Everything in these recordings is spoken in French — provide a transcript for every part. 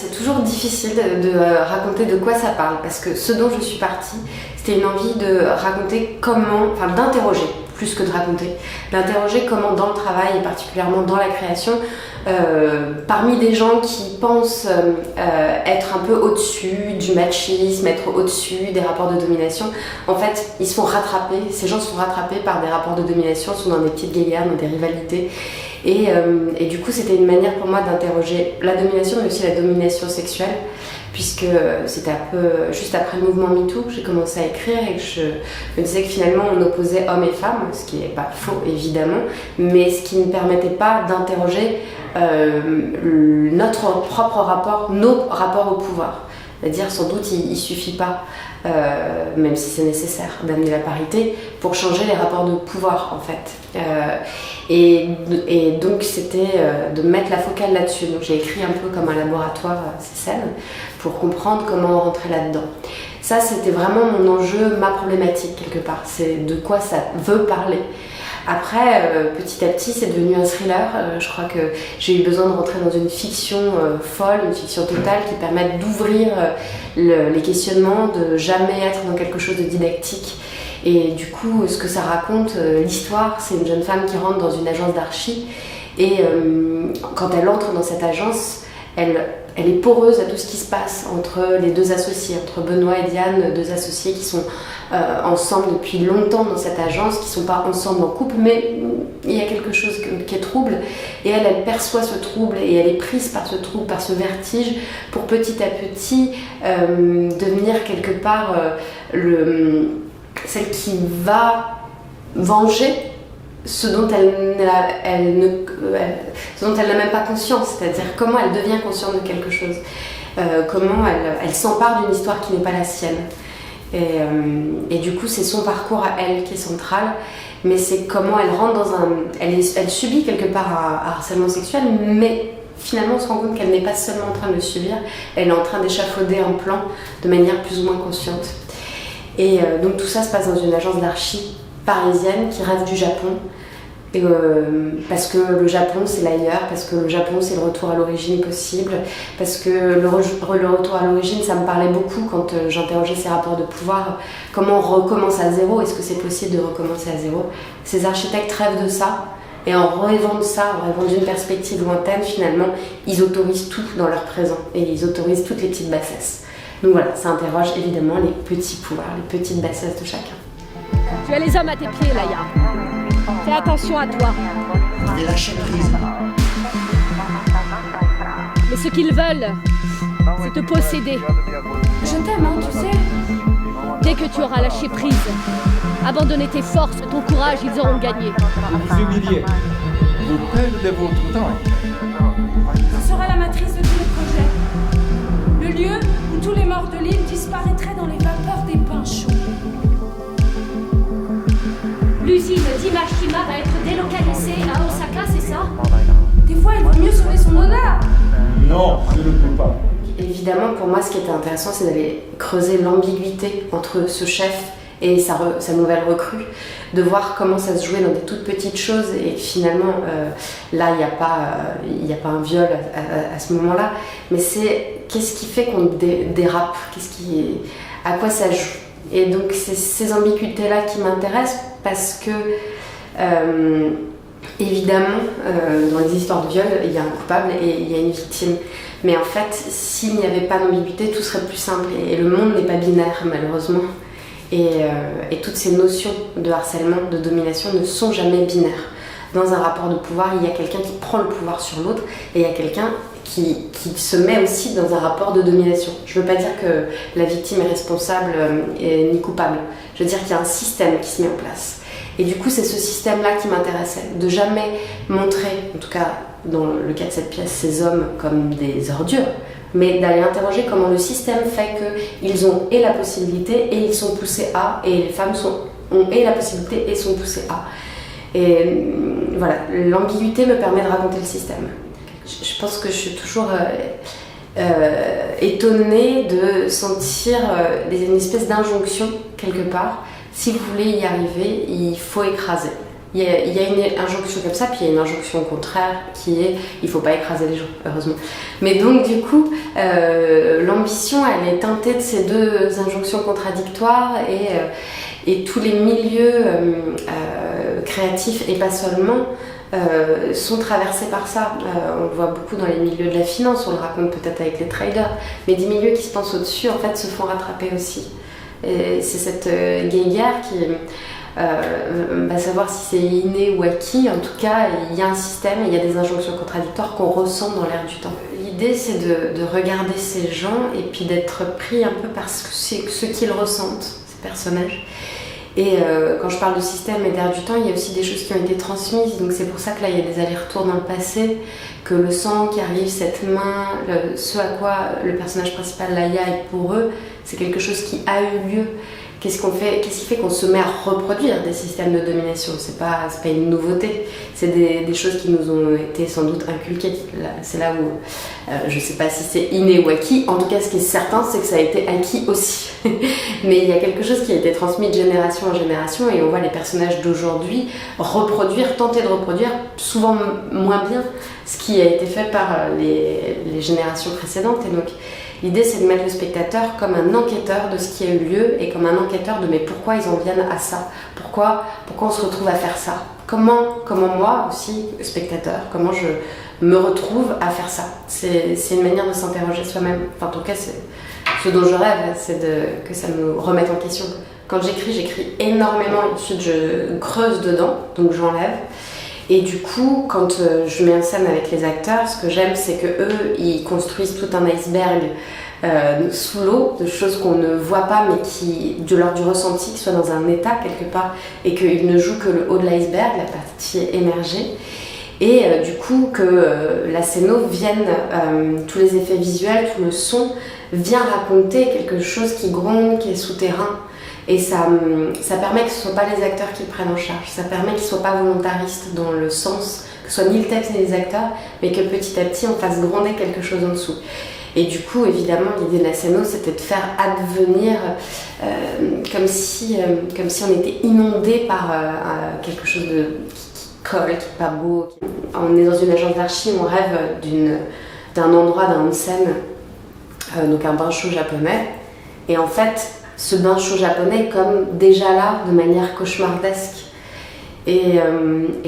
c'est toujours difficile de raconter de quoi ça parle, parce que ce dont je suis partie, c'était une envie de raconter comment, enfin d'interroger, plus que de raconter, d'interroger comment dans le travail et particulièrement dans la création, parmi des gens qui pensent être un peu au-dessus du machisme, être au-dessus des rapports de domination, en fait ils se font rattraper, ces gens se font rattraper par des rapports de domination, sont dans des petites guéguerres, dans des rivalités. Et du coup, c'était une manière pour moi d'interroger la domination, mais aussi la domination sexuelle, puisque c'était un peu juste après le mouvement MeToo que j'ai commencé à écrire et que je me disais que finalement on opposait hommes et femmes, ce qui n'est pas faux évidemment, mais ce qui ne permettait pas d'interroger notre propre rapport, nos rapports au pouvoir. C'est-à-dire, sans doute, il ne suffit pas, même si c'est nécessaire, d'amener la parité pour changer les rapports de pouvoir, en fait. Et donc, c'était de mettre la focale là-dessus. Donc, j'ai écrit un peu comme un laboratoire ces scènes pour comprendre comment rentrer là-dedans. Ça, c'était vraiment mon enjeu, ma problématique, quelque part. C'est de quoi ça veut parler. Après, petit à petit, c'est devenu un thriller. Je crois que j'ai eu besoin de rentrer dans une fiction folle, une fiction totale qui permette d'ouvrir les questionnements, de jamais être dans quelque chose de didactique. Et du coup, ce que ça raconte, l'histoire, c'est une jeune femme qui rentre dans une agence d'archi et quand elle entre dans cette agence, elle est poreuse à tout ce qui se passe entre les deux associés, entre Benoît et Diane, deux associés qui sont ensemble depuis longtemps dans cette agence, qui ne sont pas ensemble en couple, mais il y a quelque chose qui est trouble. Et elle perçoit ce trouble et elle est prise par ce trouble, par ce vertige, pour petit à petit devenir quelque part celle qui va venger ce dont elle n'a même pas conscience, c'est-à-dire comment elle devient consciente de quelque chose, comment elle s'empare d'une histoire qui n'est pas la sienne. Et du coup, c'est son parcours à elle qui est central, mais c'est comment elle rentre dans elle subit quelque part un harcèlement sexuel, mais finalement on se rend compte qu'elle n'est pas seulement en train de le subir, elle est en train d'échafauder un plan de manière plus ou moins consciente. Et donc tout ça se passe dans une agence d'archi parisienne qui rêve du Japon, parce que le Japon c'est l'ailleurs, parce que le Japon c'est le retour à l'origine possible, parce que le retour à l'origine ça me parlait beaucoup quand j'interrogeais ces rapports de pouvoir, comment on recommence à zéro, est-ce que c'est possible de recommencer à zéro. Ces architectes rêvent de ça, et en rêvant de ça, en rêvant d'une perspective lointaine, finalement ils autorisent tout dans leur présent, et ils autorisent toutes les petites bassesses. Donc voilà, ça interroge évidemment les petits pouvoirs, les petites bassesses de chacun. Tu as les hommes à tes pieds, Laïa. Fais attention à toi. Et lâcher prise. Mais ce qu'ils veulent, c'est te posséder. Je t'aime, hein, tu sais. Dès que tu auras lâché prise, abandonné tes forces, ton courage, ils auront gagné. Vous vous humiliez. Vous perdez votre temps. Ce sera la matrice de tous les projets. Le lieu où tous les morts de l'île disparaîtraient dans les vapeurs des bains chauds. L'usine d'Imashima va être délocalisée à Osaka, c'est ça? Des fois, il vaut mieux sauver son honneur. Non, je ne peux pas. Évidemment, pour moi, ce qui était intéressant, c'est d'aller creuser l'ambiguïté entre ce chef et sa nouvelle recrue, de voir comment ça se jouait dans des toutes petites choses, et finalement, là, il n'y a pas un viol à ce moment-là, mais c'est qu'est-ce qui fait qu'on dérape, à quoi ça joue. Et donc, c'est ces ambiguïtés-là qui m'intéressent, parce que, évidemment, dans les histoires de viol, il y a un coupable et il y a une victime. Mais en fait, s'il n'y avait pas d'ambiguïté, tout serait plus simple. Et le monde n'est pas binaire, malheureusement. Et toutes ces notions de harcèlement, de domination ne sont jamais binaires. Dans un rapport de pouvoir, il y a quelqu'un qui prend le pouvoir sur l'autre, et il y a quelqu'un qui se met aussi dans un rapport de domination. Je ne veux pas dire que la victime est responsable ni coupable. Je veux dire qu'il y a un système qui se met en place. Et du coup, c'est ce système-là qui m'intéressait, de jamais montrer, en tout cas dans le cas de cette pièce, ces hommes comme des ordures, mais d'aller interroger comment le système fait qu'ils ont et la possibilité et ils sont poussés à, et les femmes ont et la possibilité et sont poussées à. Et voilà, l'ambiguïté me permet de raconter le système. Je pense que je suis toujours étonnée de sentir une espèce d'injonction quelque part. Si vous voulez y arriver, il faut écraser. Il y a une injonction comme ça, puis il y a une injonction contraire qui est il faut pas écraser les gens, heureusement. Mais donc du coup, l'ambition, elle est teintée de ces deux injonctions contradictoires et tous les milieux créatifs et pas seulement sont traversés par ça. On le voit beaucoup dans les milieux de la finance, on le raconte peut-être avec les traders, mais des milieux qui se pensent au-dessus en fait se font rattraper aussi. Et c'est cette guéguerre qui va savoir si c'est inné ou acquis. En tout cas, il y a un système et il y a des injonctions contradictoires qu'on ressent dans l'air du temps. L'idée, c'est de regarder ces gens et puis d'être pris un peu par ce qu'ils ressentent, ces personnages. Et quand je parle de système et d'air du temps, il y a aussi des choses qui ont été transmises. Donc c'est pour ça que là, il y a des allers-retours dans le passé, que le sang qui arrive, cette main, ce à quoi le personnage principal, Laïa, est pour eux, c'est quelque chose qui a eu lieu. Qu'est-ce qui fait qu'on se met à reproduire des systèmes de domination? C'est pas une nouveauté, c'est des choses qui nous ont été sans doute inculquées. C'est là où je sais pas si c'est inné ou acquis, en tout cas ce qui est certain c'est que ça a été acquis aussi. Mais il y a quelque chose qui a été transmis de génération en génération et on voit les personnages d'aujourd'hui tenter de reproduire, souvent moins bien, ce qui a été fait par les générations précédentes. Et donc l'idée, c'est de mettre le spectateur comme un enquêteur de ce qui a eu lieu et comme un enquêteur de mais pourquoi ils en viennent à ça, pourquoi on se retrouve à faire ça, comment moi aussi, spectateur, comment je me retrouve à faire ça. C'est une manière de s'interroger soi-même. Enfin, en tout cas, c'est ce dont je rêve, c'est que ça me remette en question. Quand j'écris énormément, ensuite je creuse dedans, donc j'enlève. Et du coup, quand je mets en scène avec les acteurs, ce que j'aime, c'est que eux, ils construisent tout un iceberg sous l'eau, de choses qu'on ne voit pas, mais qui, de l'ordre du ressenti, qui soient dans un état quelque part, et qu'ils ne jouent que le haut de l'iceberg, la partie émergée. Et du coup, que la scéno vienne, tous les effets visuels, tout le son, vient raconter quelque chose qui gronde, qui est souterrain. Et ça permet que ce ne soient pas les acteurs qui le prennent en charge, ça permet qu'ils ne soient pas volontaristes dans le sens, que ce soit ni le texte ni les acteurs, mais que petit à petit on fasse gronder quelque chose en dessous. Et du coup, évidemment, l'idée de la scéno, c'était de faire advenir comme si on était inondé par quelque chose qui colle, qui n'est pas beau. On est dans une agence d'archi, on rêve d'un endroit, d'un onsen, donc un bain chaud japonais, et en fait, ce bain chaud japonais comme déjà là, de manière cauchemardesque. Et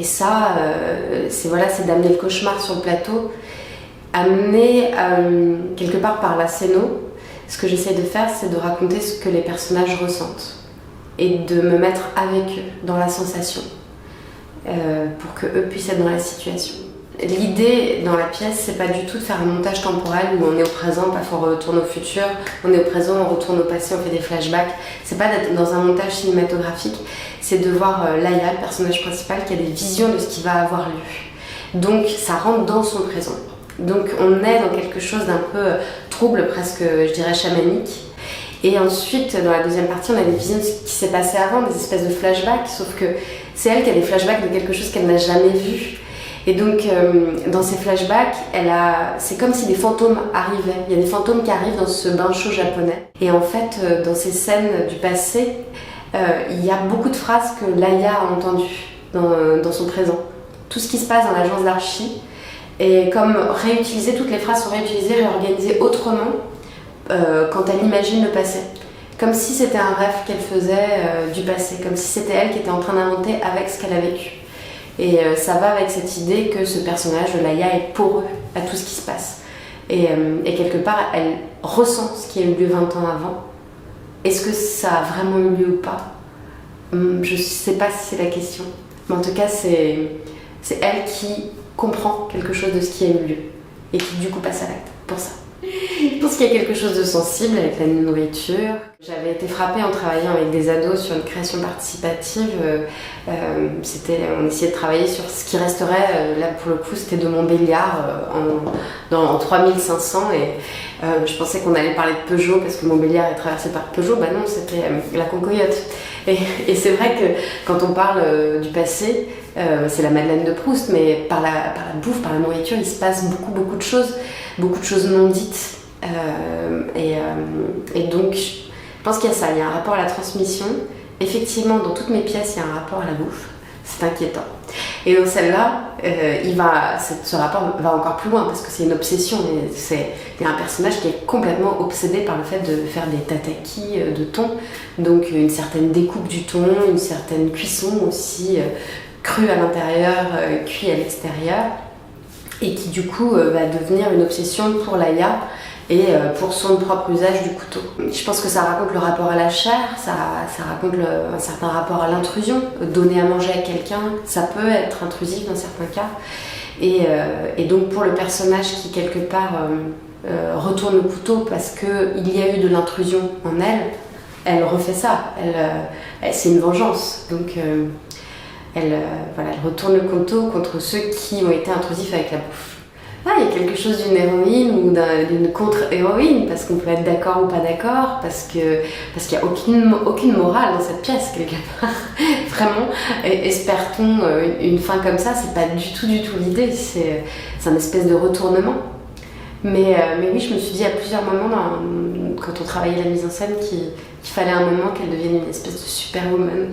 ça, c'est d'amener le cauchemar sur le plateau, amener quelque part par la scéno. Ce que j'essaie de faire, c'est de raconter ce que les personnages ressentent et de me mettre avec eux dans la sensation pour qu'eux puissent être dans la situation. L'idée dans la pièce, c'est pas du tout de faire un montage temporel où on est au présent, parfois on retourne au futur, on est au présent, on retourne au passé, on fait des flashbacks. C'est pas d'être dans un montage cinématographique, c'est de voir Laïa, le personnage principal, qui a des visions de ce qui va avoir lieu. Donc ça rentre dans son présent. Donc on est dans quelque chose d'un peu trouble, presque, je dirais, chamanique. Et ensuite, dans la deuxième partie, on a des visions de ce qui s'est passé avant, des espèces de flashbacks, sauf que c'est elle qui a des flashbacks de quelque chose qu'elle n'a jamais vu. Et donc, dans ces flashbacks, c'est comme si des fantômes arrivaient. Il y a des fantômes qui arrivent dans ce bain chaud japonais. Et en fait, dans ces scènes du passé, il y a beaucoup de phrases que Laïa a entendues dans son présent. Tout ce qui se passe dans l'agence d'archi est comme réutilisé, toutes les phrases sont réutilisées, réorganisées autrement quand elle imagine le passé. Comme si c'était un rêve qu'elle faisait du passé, comme si c'était elle qui était en train d'inventer avec ce qu'elle a vécu. Et ça va avec cette idée que ce personnage de Laïa est poreux à tout ce qui se passe. Et quelque part, elle ressent ce qui a eu lieu 20 ans avant. Est-ce que ça a vraiment eu lieu ou pas? Je ne sais pas si c'est la question. Mais en tout cas, c'est elle qui comprend quelque chose de ce qui a eu lieu. Et qui du coup passe à l'acte pour ça. Je pense qu'il y a quelque chose de sensible avec la nourriture. J'avais été frappée en travaillant avec des ados sur une création participative. On essayait de travailler sur ce qui resterait, là pour le coup c'était de Montbéliard en 3500 et je pensais qu'on allait parler de Peugeot parce que Montbéliard est traversé par Peugeot. Bah non, c'était la Concoyote. Et c'est vrai que quand on parle du passé, c'est la Madeleine de Proust, mais par la bouffe, par la nourriture, il se passe beaucoup de choses non dites. Et donc, je pense qu'il y a ça, il y a un rapport à la transmission. Effectivement, dans toutes mes pièces, il y a un rapport à la bouffe. C'est inquiétant. Et dans celle-là, ce rapport va encore plus loin parce que c'est une obsession. Il y a un personnage qui est complètement obsédé par le fait de faire des tataki de thon. Donc une certaine découpe du thon, une certaine cuisson aussi, crue à l'intérieur, cuit à l'extérieur. Et qui du coup va devenir une obsession pour Laïa et pour son propre usage du couteau. Je pense que ça raconte le rapport à la chair, ça raconte un certain rapport à l'intrusion. Donner à manger à quelqu'un, ça peut être intrusif dans certains cas. Et donc pour le personnage qui quelque part retourne le couteau parce qu'il y a eu de l'intrusion en elle, elle refait ça. C'est une vengeance. Donc elle retourne le couteau contre ceux qui ont été intrusifs avec la bouffe. Il y a quelque chose d'une héroïne ou d'une contre-héroïne, parce qu'on peut être d'accord ou pas d'accord, parce qu'il n'y a aucune morale dans cette pièce, quelque part. Vraiment, espère-t-on une fin comme ça, c'est pas du tout l'idée, c'est un espèce de retournement. Mais oui, je me suis dit à plusieurs moments, quand on travaillait la mise en scène, qu'il fallait un moment qu'elle devienne une espèce de superwoman.